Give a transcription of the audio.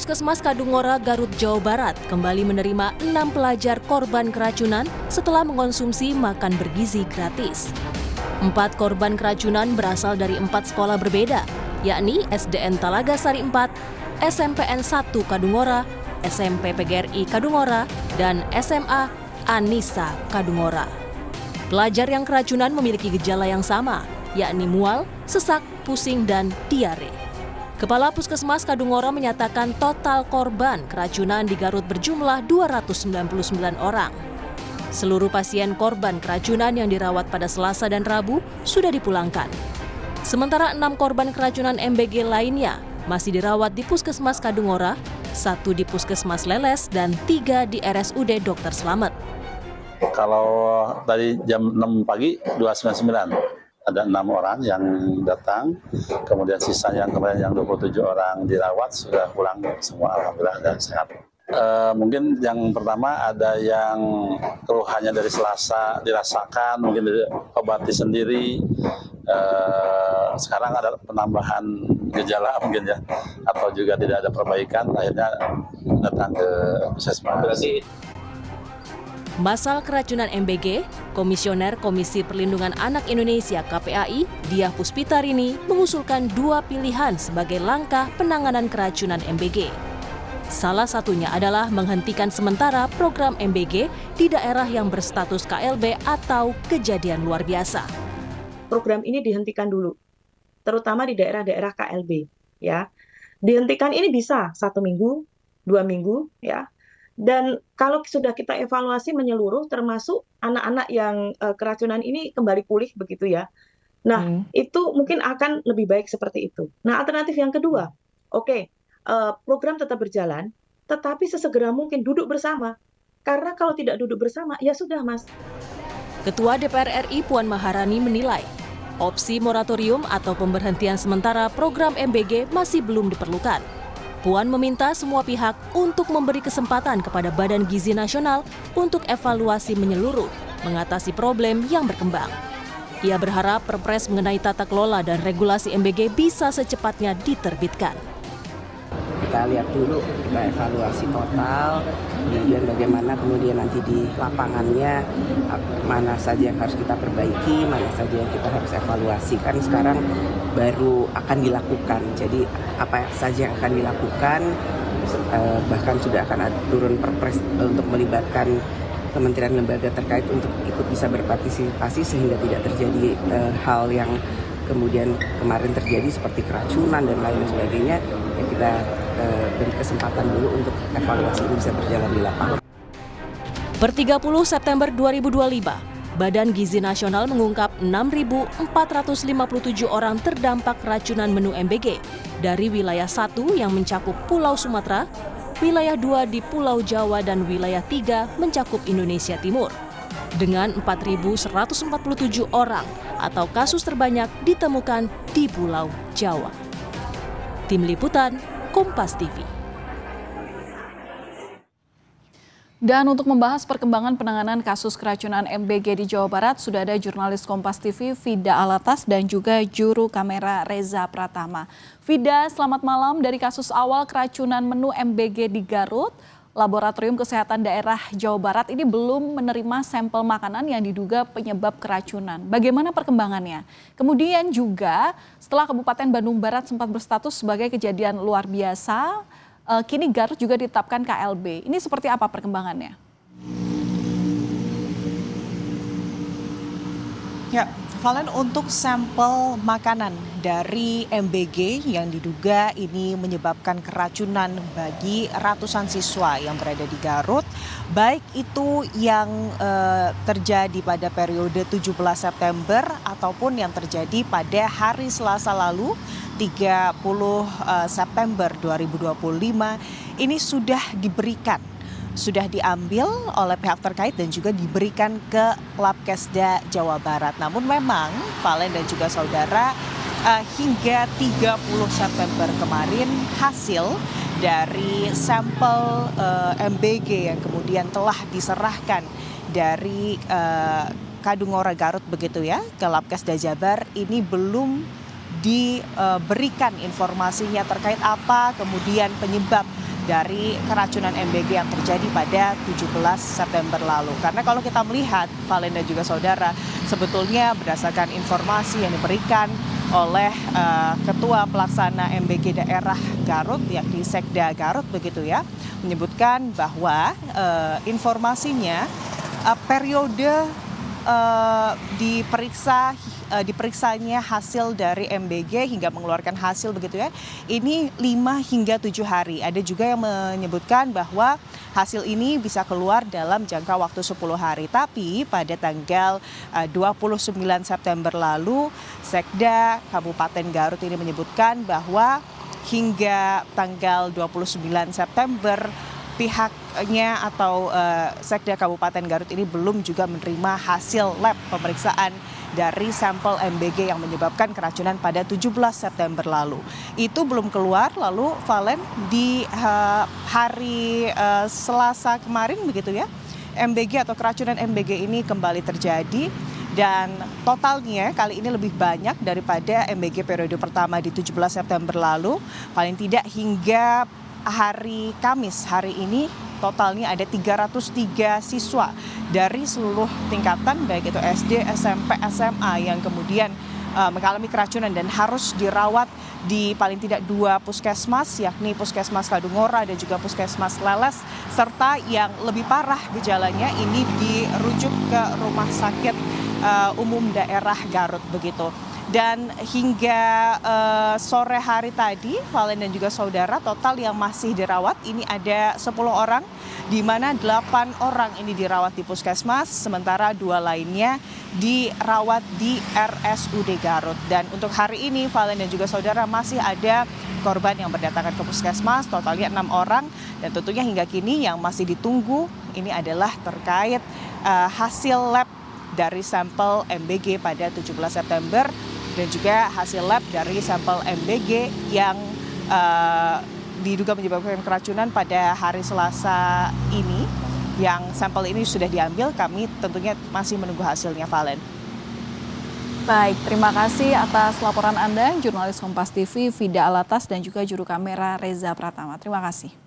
Puskesmas Kadungora, Garut, Jawa Barat kembali menerima 6 pelajar korban keracunan setelah mengonsumsi makan bergizi gratis. 4 korban keracunan berasal dari 4 sekolah berbeda, yakni SDN Talaga Sari 4, SMPN 1 Kadungora, SMP PGRI Kadungora, dan SMA Anissa Kadungora. Pelajar yang keracunan memiliki gejala yang sama, yakni mual, sesak, pusing, dan diare. Kepala Puskesmas Kadungora menyatakan total korban keracunan di Garut berjumlah 299 orang. Seluruh pasien korban keracunan yang dirawat pada Selasa dan Rabu sudah dipulangkan. Sementara 6 korban keracunan MBG lainnya masih dirawat di Puskesmas Kadungora, 1 di Puskesmas Leles, dan 3 di RSUD Dr. Slamet. Kalau tadi jam 6 pagi 299. Ada 6 orang yang datang, kemudian sisanya kemarin yang 27 orang dirawat sudah pulang semua, alhamdulillah ada sehat. Mungkin yang pertama ada yang keluhannya dari Selasa dirasakan, mungkin obati sendiri. Sekarang ada penambahan gejala mungkin ya, atau juga tidak ada perbaikan, akhirnya datang ke puskesmas. Masal keracunan MBG, Komisioner Komisi Perlindungan Anak Indonesia KPAI, Diah Puspitarini, mengusulkan 2 pilihan sebagai langkah penanganan keracunan MBG. Salah satunya adalah menghentikan sementara program MBG di daerah yang berstatus KLB atau kejadian luar biasa. Program ini dihentikan dulu, terutama di daerah-daerah KLB. Ya, dihentikan ini bisa 1 minggu, 2 minggu, ya. Dan kalau sudah kita evaluasi menyeluruh, termasuk anak-anak yang keracunan ini kembali pulih begitu ya. Nah, itu mungkin akan lebih baik seperti itu. Nah, alternatif yang kedua, program tetap berjalan, tetapi sesegera mungkin duduk bersama. Karena kalau tidak duduk bersama, ya sudah Mas. Ketua DPR RI Puan Maharani menilai, opsi moratorium atau pemberhentian sementara program MBG masih belum diperlukan. Puan meminta semua pihak untuk memberi kesempatan kepada Badan Gizi Nasional untuk evaluasi menyeluruh, mengatasi problem yang berkembang. Ia berharap Perpres mengenai tata kelola dan regulasi MBG bisa secepatnya diterbitkan. Kita lihat dulu, kita evaluasi total, kemudian bagaimana kemudian nanti di lapangannya, mana saja yang harus kita perbaiki, mana saja yang kita harus evaluasi. Kan sekarang baru akan dilakukan, jadi apa saja yang akan dilakukan, bahkan sudah akan turun perpres untuk melibatkan kementerian lembaga terkait untuk ikut bisa berpartisipasi sehingga tidak terjadi hal yang kemudian kemarin terjadi seperti keracunan dan lain sebagainya. Ya kita beri kesempatan dulu untuk evaluasi ini bisa berjalan di lapangan. Per 30 September 2025, Badan Gizi Nasional mengungkap 6.457 orang terdampak keracunan menu MBG dari wilayah 1 yang mencakup Pulau Sumatera, wilayah 2 di Pulau Jawa, dan wilayah 3 mencakup Indonesia Timur. Dengan 4.147 orang atau kasus terbanyak ditemukan di Pulau Jawa. Tim Liputan, Kompas TV. Dan untuk membahas perkembangan penanganan kasus keracunan MBG di Jawa Barat, sudah ada jurnalis Kompas TV Vida Alatas dan juga juru kamera Reza Pratama. Vida, selamat malam. Dari kasus awal keracunan menu MBG di Garut, Laboratorium Kesehatan Daerah Jawa Barat ini belum menerima sampel makanan yang diduga penyebab keracunan. Bagaimana perkembangannya? Kemudian juga setelah Kabupaten Bandung Barat sempat berstatus sebagai kejadian luar biasa, kini Garut juga ditetapkan KLB. Ini seperti apa perkembangannya? Ya, Valen, untuk sampel makanan dari MBG yang diduga ini menyebabkan keracunan bagi ratusan siswa yang berada di Garut, baik itu yang terjadi pada periode 17 September ataupun yang terjadi pada hari Selasa lalu, 30 September 2025, ini sudah diambil oleh pihak terkait dan juga diberikan ke Labkesda Jawa Barat. Namun memang Valen dan juga saudara, hingga 30 September kemarin hasil dari sampel MBG yang kemudian telah diserahkan dari Kadungora Garut begitu ya ke Labkesda Jabar ini belum diberikan informasinya terkait apa kemudian penyebab dari keracunan MBG yang terjadi pada 17 September lalu. Karena kalau kita melihat, Valen dan juga saudara, sebetulnya berdasarkan informasi yang diberikan oleh Ketua Pelaksana MBG Daerah Garut, yakni Sekda Garut begitu ya, menyebutkan bahwa informasinya periode diperiksanya hasil dari MBG hingga mengeluarkan hasil begitu ya, ini 5 hingga 7 hari. Ada juga yang menyebutkan bahwa hasil ini bisa keluar dalam jangka waktu 10 hari. Tapi pada tanggal 29 September lalu, Sekda Kabupaten Garut ini menyebutkan bahwa hingga tanggal 29 September pihaknya atau Sekda Kabupaten Garut ini belum juga menerima hasil lab pemeriksaan dari sampel MBG yang menyebabkan keracunan pada 17 September lalu. Itu belum keluar, lalu Valen di hari Selasa kemarin begitu ya, MBG atau keracunan MBG ini kembali terjadi. Dan totalnya kali ini lebih banyak daripada MBG periode pertama di 17 September lalu. Paling tidak hingga hari Kamis hari ini totalnya ada 303 siswa dari seluruh tingkatan baik itu SD, SMP, SMA yang kemudian mengalami keracunan dan harus dirawat di paling tidak 2 puskesmas, yakni Puskesmas Kadungora dan juga Puskesmas Leles, serta yang lebih parah gejalanya ini dirujuk ke Rumah Sakit Umum Daerah Garut begitu. Dan hingga sore hari tadi, Valen dan juga saudara, total yang masih dirawat ini ada 10 orang, di mana 8 orang ini dirawat di puskesmas, sementara 2 lainnya dirawat di RSUD Garut. Dan untuk hari ini, Valen dan juga saudara, masih ada korban yang berdatangan ke puskesmas, totalnya 6 orang, dan tentunya hingga kini yang masih ditunggu ini adalah terkait hasil lab dari sampel MBG pada 17 September dan juga hasil lab dari sampel MBG yang diduga menyebabkan keracunan pada hari Selasa ini. Yang sampel ini sudah diambil, kami tentunya masih menunggu hasilnya, Valen. Baik, terima kasih atas laporan Anda, jurnalis Kompas TV Vida Alatas dan juga juru kamera Reza Pratama. Terima kasih.